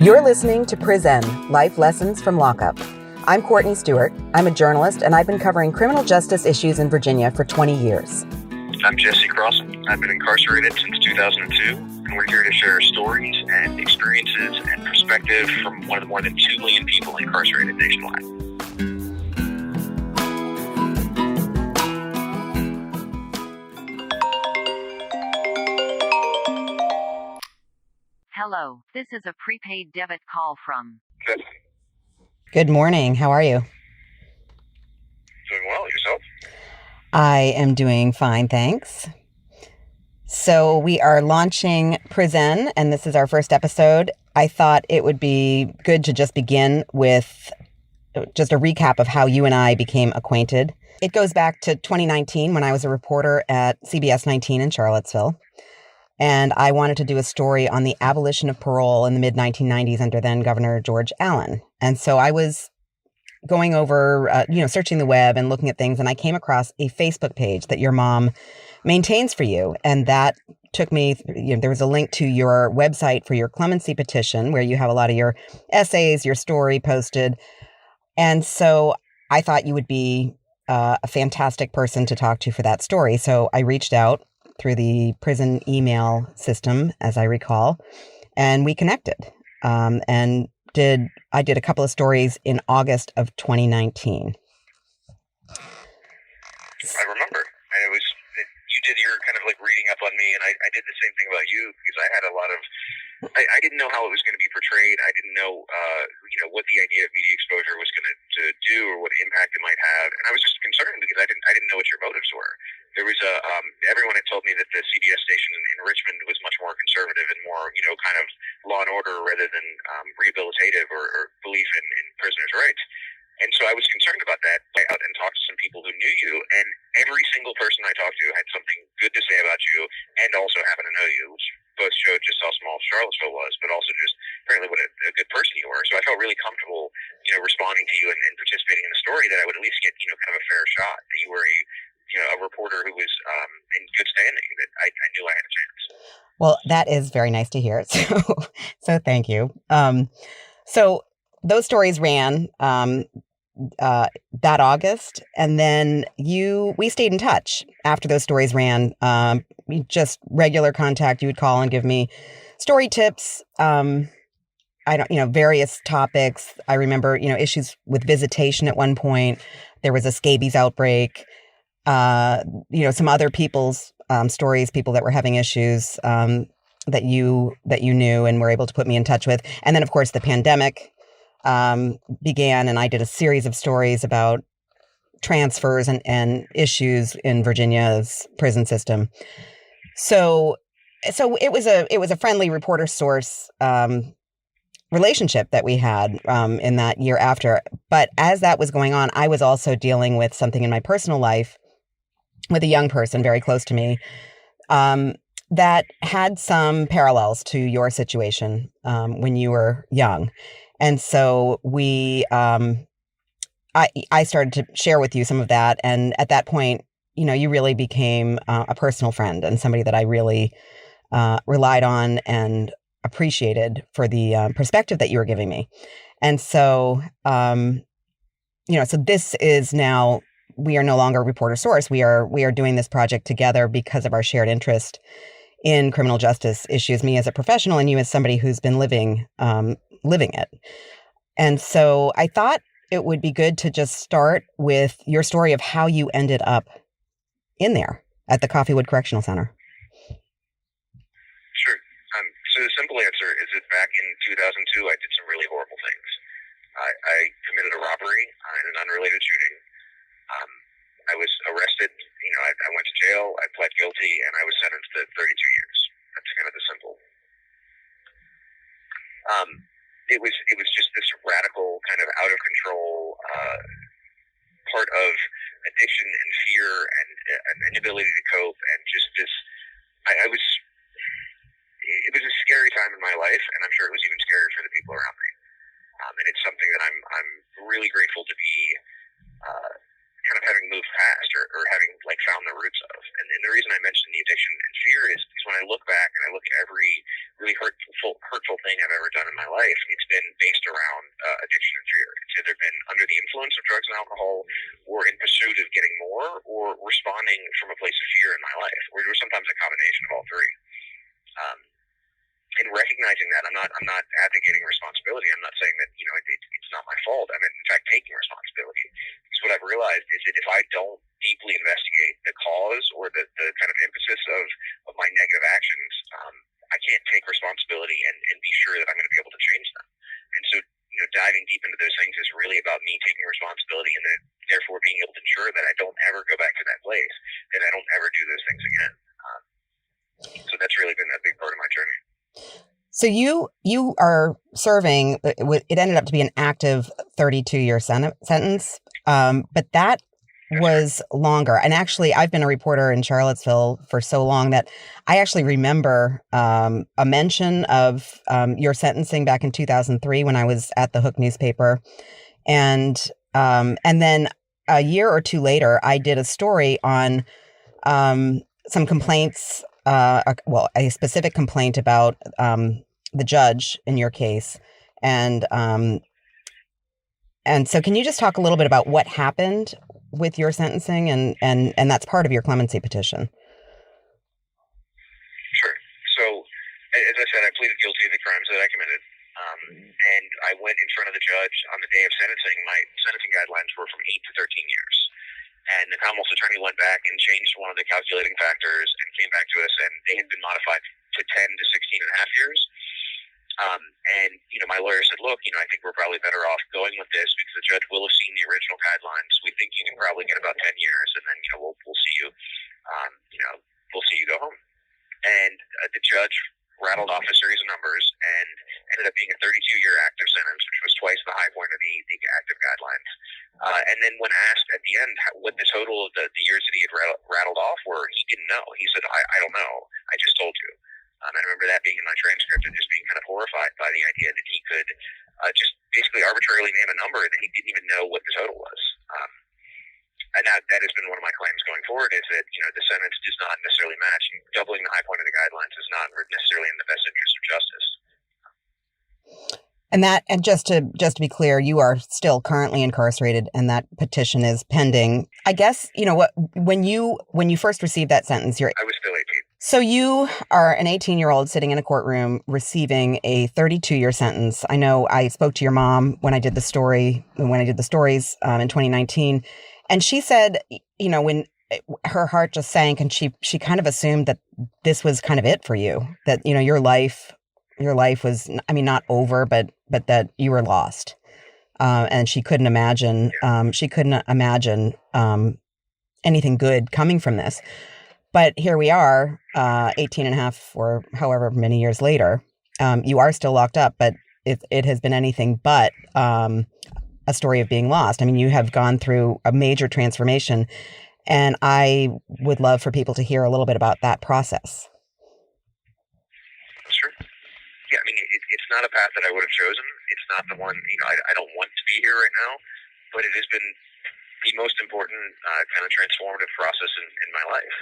You're listening to Pri-Zen, Life Lessons from Lockup. I'm Courtney Stewart. I'm a journalist, and I've been covering criminal justice issues in Virginia for 20 years. I'm Jesse Crossan. I've been incarcerated since 2002, and we're here to share stories and experiences and perspective from one of the more than 2 million people incarcerated nationwide. Hello, this is a prepaid debit call from... Good morning. How are you? Doing well. Yourself? I am doing fine, thanks. So we are launching Pri-Zen, and this is our first episode. I thought it would be good to just begin with just a recap of how you and I became acquainted. It goes back to 2019 when I was a reporter at CBS 19 in Charlottesville. And I wanted to do a story on the abolition of parole in the mid-1990s under then Governor George Allen. And so I was going over, searching the web and looking at things, and I came across a Facebook page that your mom maintains for you. And that took me, there was a link to your website for your clemency petition where you have a lot of your essays, your story posted. And so I thought you would be a fantastic person to talk to for that story. So I reached out through the prison email system, as I recall, and we connected. I did a couple of stories in August of 2019. I remember. And you did your kind of like reading up on me, and I did the same thing about you because I had a lot of, I didn't know how it was going to be portrayed. I didn't know, what the idea of media exposure was going to do or what impact it might have. And I was just concerned because I didn't know what your motives were. There was everyone had told me that the CBS station in Richmond was much more conservative and more, kind of law and order rather than rehabilitative or belief in prisoners' rights. And so I was concerned about that. I went out and talked to some people who knew you, and every single person I talked to had something good to say about you and also happened to know you, which both showed just how small Charlottesville was, but also just apparently what a good person you were. So I felt really comfortable, responding to you and participating in the story that I would at least get, kind of a fair shot, that you were a reporter who was in good standing, that I knew I had a chance. Well, that is very nice to hear. So thank you. So those stories ran that August, and then we stayed in touch after those stories ran. Just regular contact. You would call and give me story tips. Various topics. I remember, issues with visitation at one point. There was a scabies outbreak. Some other people's stories, people that were having issues that you knew and were able to put me in touch with. And then, of course, the pandemic began, and I did a series of stories about transfers and issues in Virginia's prison system. So it was a friendly reporter source relationship that we had in that year after. But as that was going on, I was also dealing with something in my personal life with a young person very close to me that had some parallels to your situation when you were young. And so I started to share with you some of that. And at that point, you really became a personal friend and somebody that I really relied on and appreciated for the perspective that you were giving me. And so, so this is now, we are no longer reporter source. We are doing this project together because of our shared interest in criminal justice issues, me as a professional and you as somebody who's been living it. And so I thought it would be good to just start with your story of how you ended up in there at the Coffeewood Correctional Center. Sure. So the simple answer is that back in 2002, I did some really horrible things. I committed a robbery in an unrelated shooting. I was arrested. I went to jail. I pled guilty, and I was sentenced to 32 years. That's kind of the simple. It was just this radical kind of out of control part of addiction and fear and an inability to cope, and just this. It was a scary time in my life, and I'm sure it was even scarier for the people around me. And it's something that I'm really grateful to be kind of having moved past or having like found the roots of. And the reason I mentioned the addiction and fear is when I look back and I look at every really hurtful thing I've ever done in my life, it's been based around addiction and fear. It's either been under the influence of drugs and alcohol, or in pursuit of getting more, or responding from a place of fear in my life, or sometimes a combination of all three. In recognizing that, I'm not advocating responsibility. I'm not saying that it's not my fault. I'm in fact taking responsibility, because what I've realized is that if I don't deeply investigate the cause or the kind of emphasis of my negative actions, I can't take responsibility and be sure that I'm going to be able to change them. And so, diving deep into those things is really about me taking responsibility, and then therefore being able to ensure that I don't ever go back to that place, that I don't ever do those things again. So that's really been a big part of my journey. So you are serving, it ended up to be an active 32-year sentence, but that was longer. And actually, I've been a reporter in Charlottesville for so long that I actually remember a mention of your sentencing back in 2003 when I was at the Hook newspaper. And then a year or two later, I did a story on some complaints, a specific complaint about the judge in your case. And so can you just talk a little bit about what happened with your sentencing, and that's part of your clemency petition? Sure. So, as I said, I pleaded guilty to the crimes that I committed. And I went in front of the judge on the day of sentencing. My sentencing guidelines were from 8 to 13 years. And the Commonwealth's attorney went back and changed one of the calculating factors and came back to us, and they had been modified to 10 to 16 and a half years. And my lawyer said, look, I think we're probably better off going with this, because the judge will have seen the original guidelines. We think you can probably get about 10 years, and then, we'll see you, we'll see you go home. And the judge rattled off a series of numbers and ended up being a 32-year active sentence, which was twice the high point of the active guidelines. And then when asked at the end what the total of the years that he had rattled off were, he didn't know. He said, I don't know. I just told you. And I remember that being in my transcript, and just being kind of horrified by the idea that he could just basically arbitrarily name a number that he didn't even know what the total was. And that has been one of my claims going forward, is that, the sentence does not necessarily match. Doubling the high point of the guidelines is not necessarily in the best interest of justice. And just to be clear, you are still currently incarcerated, and that petition is pending. I guess, when you first received that sentence, I was still 18. So you are an 18-year-old sitting in a courtroom receiving a 32-year sentence. I know I spoke to your mom when I did the stories in 2019, and she said, when her heart just sank, and she kind of assumed that this was kind of it for you, that your life was, not over, but that you were lost, and she couldn't imagine anything good coming from this. But here we are, 18 and a half or however many years later. You are still locked up, but it has been anything but a story of being lost. You have gone through a major transformation, and I would love for people to hear a little bit about that process. Sure. Yeah, it's not a path that I would have chosen. It's not the one, I don't want to be here right now, but it has been the most important kind of transformative process in my life.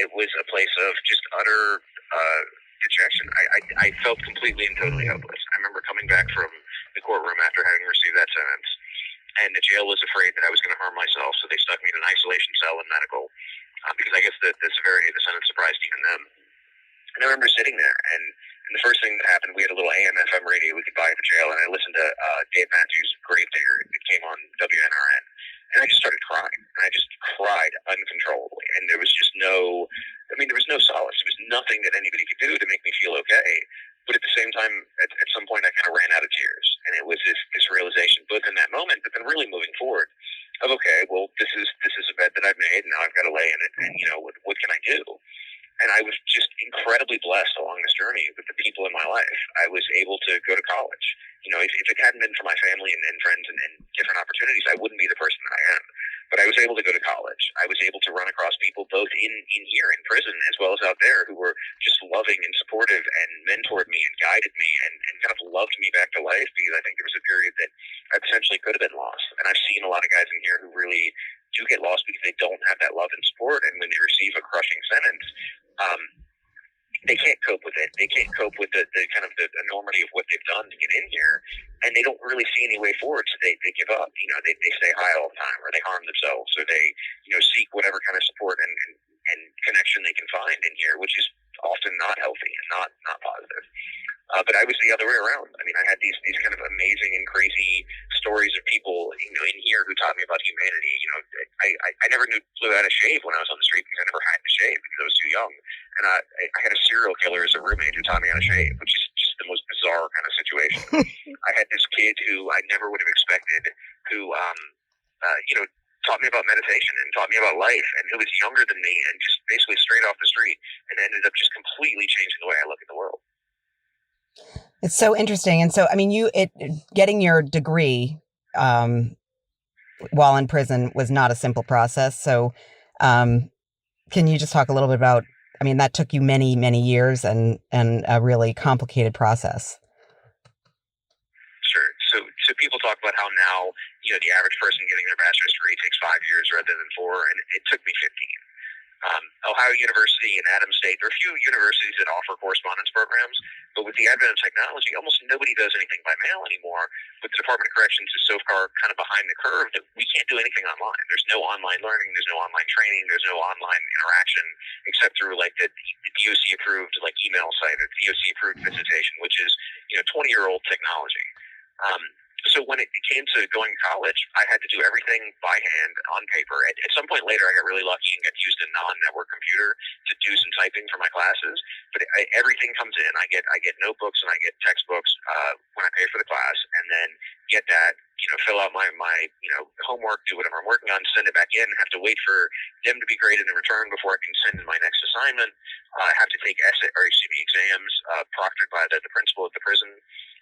It was a place of just utter dejection. I felt completely and totally helpless. I remember coming back from the courtroom after having received that sentence, and the jail was afraid that I was going to harm myself, so they stuck me in an isolation cell in medical, because I guess the severity of the sentence surprised even them. And I remember sitting there, and the first thing that happened, we had a little AM/FM radio we could buy at the jail, and I listened to Dave Matthews' Gravedigger. It came on WNRN. And I just started crying. And I just cried uncontrollably. And there was just there was no solace. There was nothing that anybody could do to make me feel okay. But at the same time, at some point, I kind of ran out of tears. And it was this realization, both in that moment, but then really moving forward, of, okay, well, this is a bed that I've made, and now I've got to lay in it. And, what can I do? And I was just incredibly blessed along this journey with the people in my life. I was able to go to college. If it hadn't been for my family and friends and different opportunities, I wouldn't be the person that I am. But I was able to go to college. I was able to run across people both in here in prison as well as out there who were just loving and supportive and mentored me and guided me and kind of loved me back to life, because I think there was a period that I potentially could have been lost. And I've seen a lot of guys in here who really do get lost because they don't have that love and support. And when they receive a crushing sentence, they can't cope with it. They can't cope with the kind of the enormity of what they've done to get in here, and they don't really see any way forward. So they give up. They stay high all the time, or they harm themselves, or they seek whatever kind of support and connection they can find in here, which is often not healthy and not positive. But I was the other way around. I mean, I had these kind of amazing and crazy stories of people, in here who taught me about humanity. I never knew how to shave when I was on the street because I never had to shave because I was too young. And I had a serial killer as a roommate who taught me how to shave, which is just the most bizarre kind of situation. I had this kid who I never would have expected who, taught me about meditation and taught me about life, and who was younger than me and just basically straight off the street, and ended up just completely changing the way I look at the world. It's so interesting. And so, I mean, getting your degree while in prison was not a simple process. So can you just talk a little bit about, I mean, that took you many, many years and a really complicated process. Sure. So people talk about how now, the average person getting their bachelor's degree takes 5 years rather than 4, and it took me 15. Ohio University and Adams State, there are a few universities that offer correspondence programs, but with the advent of technology, almost nobody does anything by mail anymore. But the Department of Corrections is so far kind of behind the curve that we can't do anything online. There's no online learning, there's no online training, there's no online interaction, except through like the DOC approved like email site or DOC approved visitation, which is 20-year-old technology. So when it came to going to college, I had to do everything by hand on paper. At some point later, I got really lucky and got used a non-network computer to do some typing for my classes. But everything comes in. I get notebooks and I get textbooks when I pay for the class, and then get that, fill out my homework, do whatever I'm working on, send it back in. Have to wait for them to be graded in return before I can send in my next assignment. I have to take exams proctored by the principal at the prison.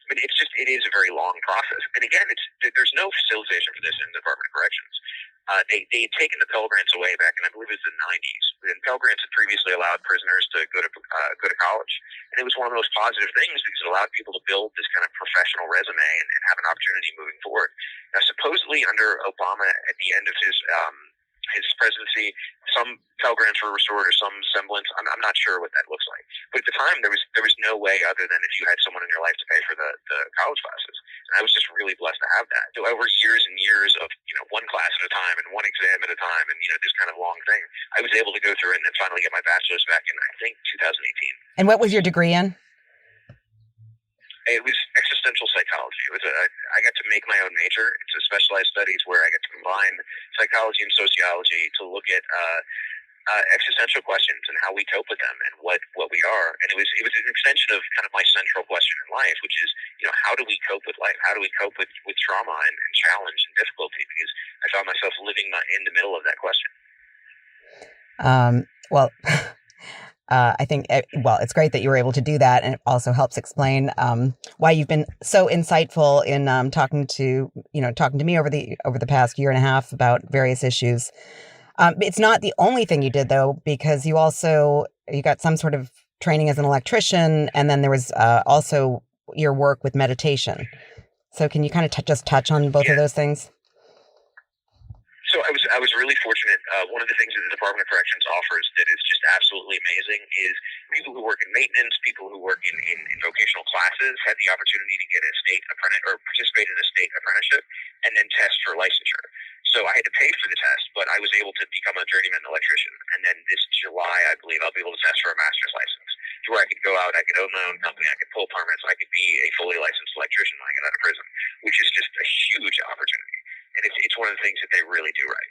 I mean, it is a very long process. And again, there's no facilitation for this in the Department of Corrections. They had taken the Pell Grants away back in, I believe it was the 90s. And Pell Grants had previously allowed prisoners to go to college. And it was one of the most positive things because it allowed people to build this kind of professional resume and have an opportunity moving forward. Now, supposedly under Obama at the end of his presidency, some Pell Grants were restored or some semblance. I'm not sure what that looks like. But at the time, there was no way other than if you had someone in your life to pay for the college classes. And I was just really blessed to have that. So over years and years of one class at a time and one exam at a time and this kind of long thing, I was able to go through and then finally get my bachelor's back in, I think, 2018. And what was your degree in? It was existential psychology. I got to make my own major. It's a specialized studies where I get to combine psychology and sociology to look at existential questions and how we cope with them and what we are. And it was an extension of kind of my central question in life, which is, how do we cope with life? How do we cope with trauma and challenge and difficulty? Because I found myself living in the middle of that question. Well, I think, it's great that you were able to do that, and it also helps explain why you've been so insightful in talking to me over the past year and a half about various issues. It's not the only thing you did, though, because you got some sort of training as an electrician, and then there was also your work with meditation. So can you kind of just touch on both of those things? So I was really fortunate. One of the things that the Department of Corrections offers that is just absolutely amazing is people who work in maintenance, people who work in vocational classes have the opportunity to get a state apprentice or participate in a state apprenticeship and then test for licensure. So I had to pay for the test, but I was able to become a journeyman electrician. And then this July, I believe, I'll be able to test for a master's license, to where I could go out, I could own my own company, I could pull permits, I could be a fully licensed electrician when I get out of prison, which is just a huge opportunity. And it's one of the things that they really do right.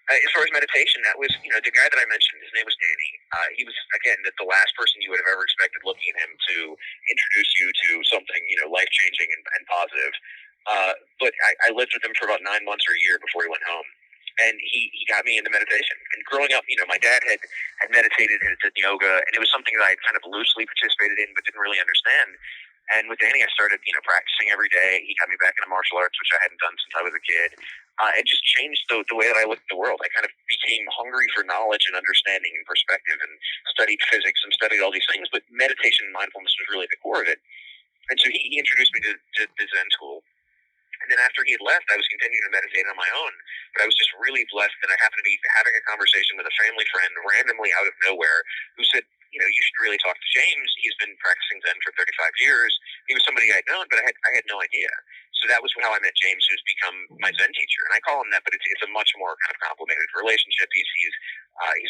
As far as meditation, that was, the guy that I mentioned, his name was Danny. He was, again, the last person you would have ever expected looking at him to introduce you to something, life-changing and positive. But I lived with him for about 9 months or a year before he went home. And he got me into meditation. And growing up, my dad had meditated and did yoga, and it was something that I kind of loosely participated in but didn't really understand. And with Danny, I started, practicing every day. He got me back into martial arts, which I hadn't done since I was a kid. It just changed the way that I looked at the world. I kind of became hungry for knowledge and understanding and perspective, and studied physics and studied all these things. But meditation and mindfulness was really the core of it. And so he introduced me to Zen school. And then after he had left, I was continuing to meditate on my own. But I was just really blessed that I happened to be having a conversation with a family friend randomly out of nowhere who said, you should really talk to James. He's been practicing Zen for 35 years. He was somebody I'd known, but I had no idea. So that was how I met James, who's become my Zen teacher. And I call him that, but it's a much more kind of complicated relationship. He's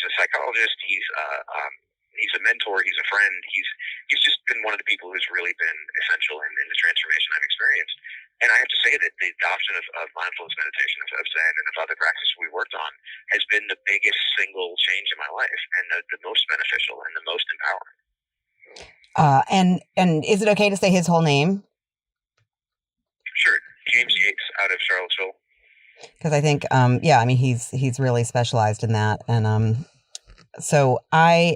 a psychologist. He's a mentor. He's a friend. He's just been one of the people who's really been essential in the transformation I've experienced. And I have to say that the adoption of mindfulness meditation, of Zen, and of other practices we worked on has been the biggest single change in my life, and the most beneficial and the most empowering. And is it okay to say his whole name? Sure, James Yates out of Charlottesville. Because I think, he's really specialized in that, and so I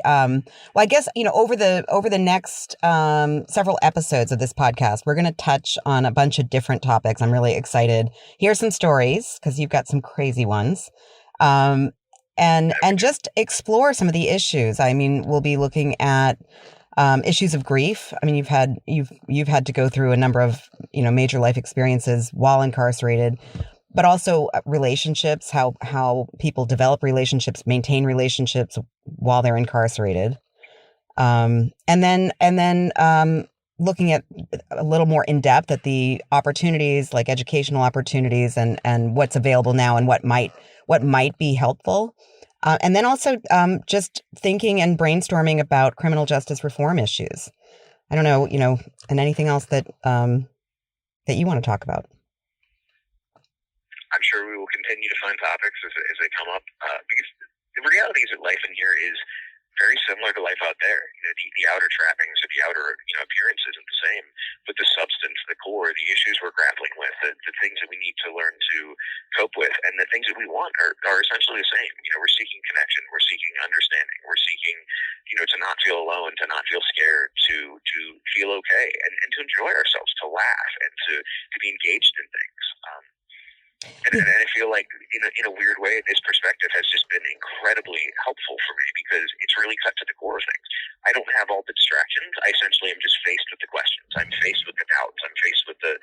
guess over the next several episodes of this podcast, we're going to touch on a bunch of different topics. I'm really excited. Here's some stories because you've got some crazy ones, and just explore some of the issues. I mean, we'll be looking at issues of grief. I mean, you've had to go through a number of major life experiences while incarcerated, but also relationships, how people develop relationships, maintain relationships while they're incarcerated, and then looking at a little more in depth at the opportunities, like educational opportunities, and what's available now and what might be helpful. And then also just thinking and brainstorming about criminal justice reform issues. I don't know, and anything else that you want to talk about. I'm sure we will continue to find topics as they come up, because the reality is that life in here is very similar to life out there. The outer trappings or the outer appearance isn't the same, but the substance, the core, the issues we're grappling with, the things that we need to learn to cope with, and the things that we want are essentially the same. We're seeking connection, we're seeking understanding, we're seeking to not feel alone, to not feel scared, to feel okay, and to enjoy ourselves, to laugh, and to be engaged in things. And I feel like, in a weird way, this perspective has just been incredibly helpful for me because it's really cut to the core of things. I don't have all the distractions. I essentially am just faced with the questions. I'm faced with the doubts. I'm faced with the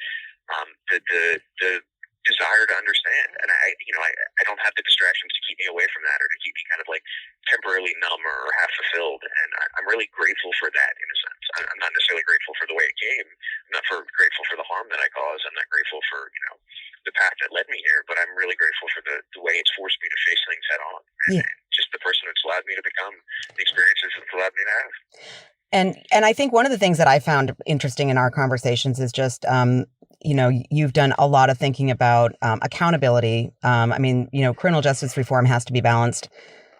desire to understand. And I don't have the distractions to keep me away from that or to keep me kind of like temporarily numb or half fulfilled. And I'm really grateful for that in a sense. I'm not necessarily grateful for the way it came. I'm not grateful for the harm that I caused. I'm not grateful for, the path that led me here, but I'm really grateful for the way it's forced me to face things head on. And just the person it's allowed me to become, the experiences it's allowed me to have. And I think one of the things that I found interesting in our conversations is just, you've done a lot of thinking about accountability. Criminal justice reform has to be balanced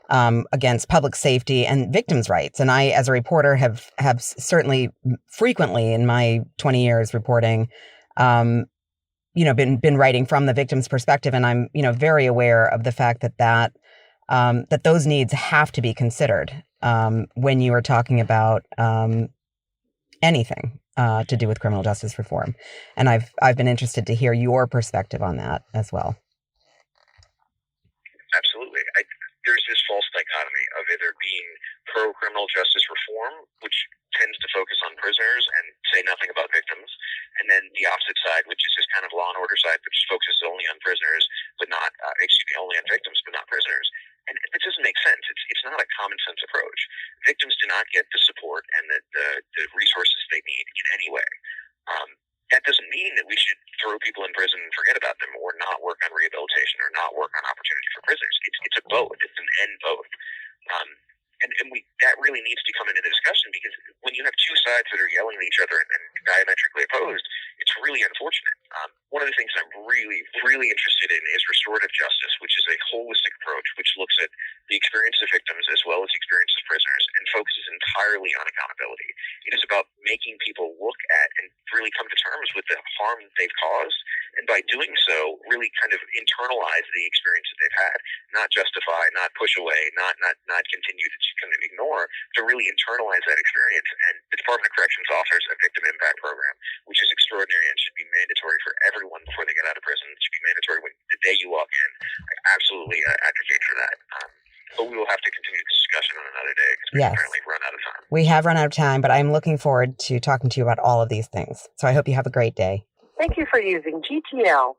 against public safety and victims' rights. And I, as a reporter, have certainly frequently in my 20 years reporting, been writing from the victim's perspective, and I'm very aware of the fact that those needs have to be considered when you are talking about anything to do with criminal justice reform. And I've been interested to hear your perspective on that as well. Absolutely. There's this false dichotomy of either being pro-criminal justice reform, which tends to focus on prisoners and say nothing about victims, and then the opposite side, which is this kind of law and order side, which focuses only on prisoners, but not, only on victims, but not prisoners. And it doesn't make sense. It's not a common sense approach. Victims do not get the support and the resources they need in any way. That doesn't mean that we should throw people in prison and forget about them, or not work on rehabilitation, or not work on opportunity for prisoners. It's a both. It's an and both. And that really needs to come into the discussion, because when you have two sides that are yelling at each other and diametrically opposed, it's really unfortunate. One of the things I'm really, really interested in is restorative justice, which is a holistic approach which looks at the experience of victims as well as the experience of prisoners and focuses entirely on accountability. It is about making people look at and really come to terms with the harm that they've caused, and by doing so, really kind of internalize the experience that they've had, not justify, not push away, not continue to kind of ignore, to really internalize that experience. And the Department of Corrections offers a victim impact program, which is extraordinary and should be mandatory for everyone before they get out of prison. It should be mandatory the day you walk in. I absolutely advocate for that. But we will have to continue this discussion on another day because we've apparently run out of time. We have run out of time, but I'm looking forward to talking to you about all of these things. So I hope you have a great day. Thank you for using GTL.